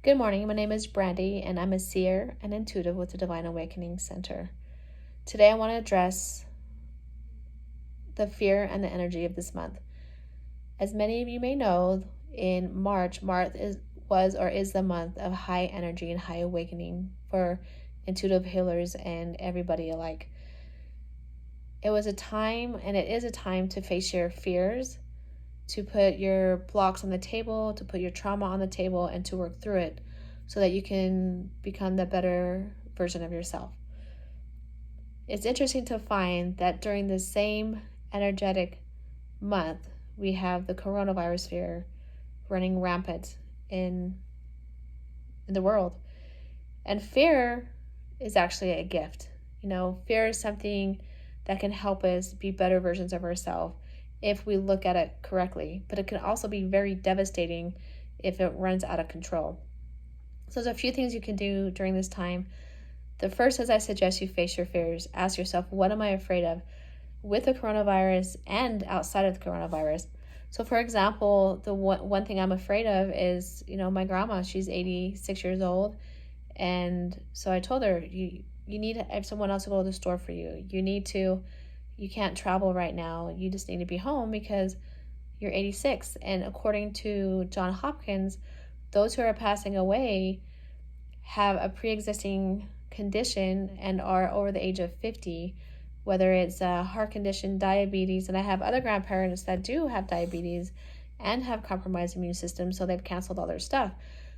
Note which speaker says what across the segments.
Speaker 1: Good morning. My name is Brandy, and I'm a seer and intuitive with the Divine Awakening Center. Today, I want to address the fear and the energy of this month. As many of you may know, in March is the month of high energy and high awakening for intuitive healers and everybody alike. It was a time, and it is a time, to face your fears, to put your blocks on the table, to put your trauma on the table, and to work through it so that you can become the better version of yourself. It's interesting to find that during the same energetic month, we have the coronavirus fear running rampant in the world. And fear is actually a gift. Fear is something that can help us be better versions of ourselves if we look at it correctly, but it can also be very devastating if it runs out of control. So there's a few things you can do during this time. The first is, I suggest you face your fears. Ask yourself, what am I afraid of with the coronavirus and outside of the coronavirus? So for example, the one thing I'm afraid of is, my grandma. She's 86 years old. And so I told her, you need to have someone else to go to the store for you. You can't travel right now. You just need to be home because you're 86. And according to Johns Hopkins, those who are passing away have a pre-existing condition and are over the age of 50, whether it's a heart condition, diabetes, and I have other grandparents that do have diabetes and have compromised immune systems, so they've canceled all their stuff.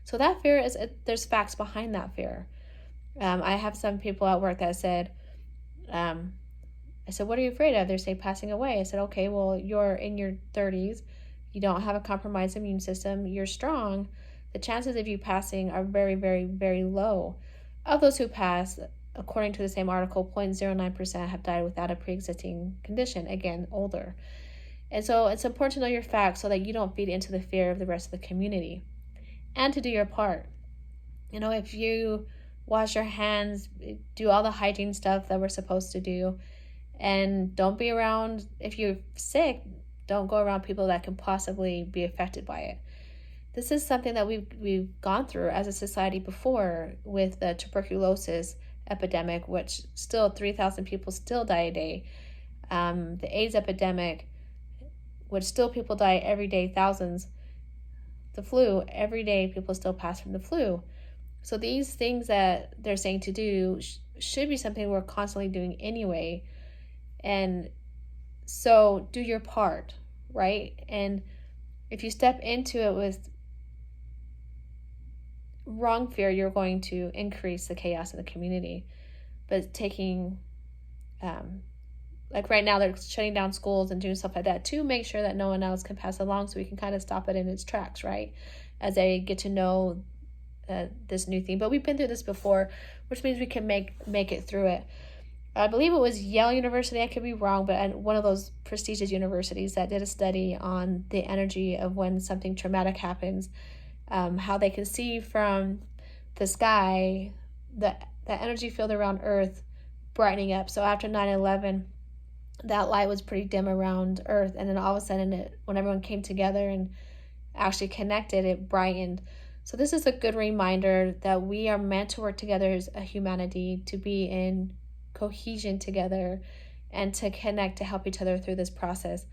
Speaker 1: So that fear there's facts behind that fear. I have some people at work that said, I said, what are you afraid of? They say passing away. I said, okay, well, you're in your 30s. You don't have a compromised immune system. You're strong. The chances of you passing are very, very, very low. Of those who pass, according to the same article, 0.09% have died without a pre-existing condition, again, older. And so it's important to know your facts so that you don't feed into the fear of the rest of the community. And to do your part. If you wash your hands, do all the hygiene stuff that we're supposed to do, and don't be around, if you're sick, don't go around people that can possibly be affected by it. This is something that we've gone through as a society before with the tuberculosis epidemic, which still 3,000 people still die a day. The AIDS epidemic, which still people die every day, thousands. The flu, every day people still pass from the flu. So these things that they're saying to do should be something we're constantly doing anyway. And so do your part, right? And if you step into it with wrong fear, you're going to increase the chaos in the community. But taking, like right now, they're shutting down schools and doing stuff like that to make sure that no one else can pass along, so we can kind of stop it in its tracks, right? As they get to know this new thing. But we've been through this before, which means we can make it through it. I believe it was Yale University, I could be wrong, but one of those prestigious universities that did a study on the energy of when something traumatic happens, how they can see from the sky the energy field around Earth brightening up. So after 9/11, that light was pretty dim around Earth, and then all of a sudden, when everyone came together and actually connected, it brightened. So this is a good reminder that we are meant to work together as a humanity, to be in cohesion together and to connect, to help each other through this process.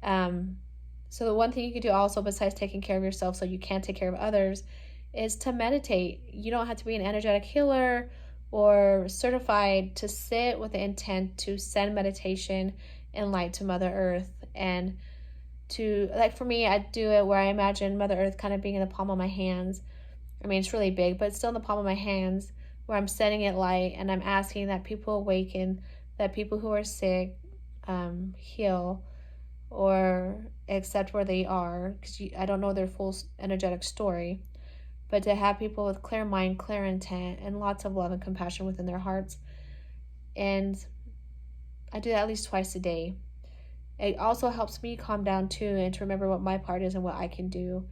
Speaker 1: So the one thing you can do also, besides taking care of yourself so you can take care of others, is to meditate. You don't have to be an energetic healer or certified to sit with the intent to send meditation and light to Mother Earth. And to, like for me, I do it where I imagine Mother Earth kind of being in the palm of my hands. I mean, it's really big, but it's still in the palm of my hands, where I'm sending it light, and I'm asking that people awaken, that people who are sick heal or accept where they are, because I don't know their full energetic story, but to have people with clear mind, clear intent, and lots of love and compassion within their hearts. And I do that at least twice a day. It also helps me calm down too, and to remember what my part is and what I can do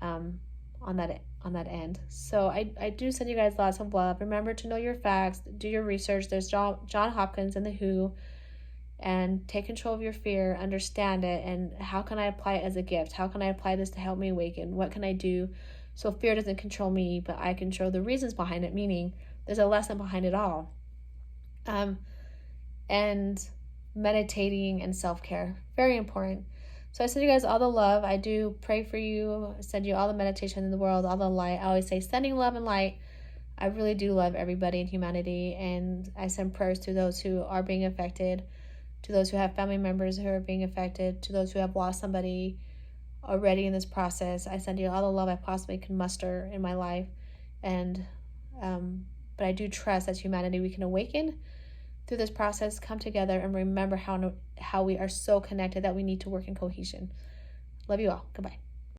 Speaker 1: on that end. So I do send you guys lots of love. Remember to know your facts, do your research. There's John Hopkins and the WHO, and take control of your fear, understand it, and how can I apply it as a gift? How can I apply this to help me awaken? What can I do so fear doesn't control me, but I control the reasons behind it, meaning there's a lesson behind it all. And meditating and self-care, very important. So I send you guys all the love. I do pray for you. I send you all the meditation in the world, all the light. I always say sending love and light. I really do love everybody in humanity, and I send prayers to those who are being affected, to those who have family members who are being affected, to those who have lost somebody already in this process. I send you all the love I possibly can muster in my life, and but I do trust as humanity we can awaken through this process, come together, and remember how we are so connected that we need to work in cohesion. Love you all. Goodbye.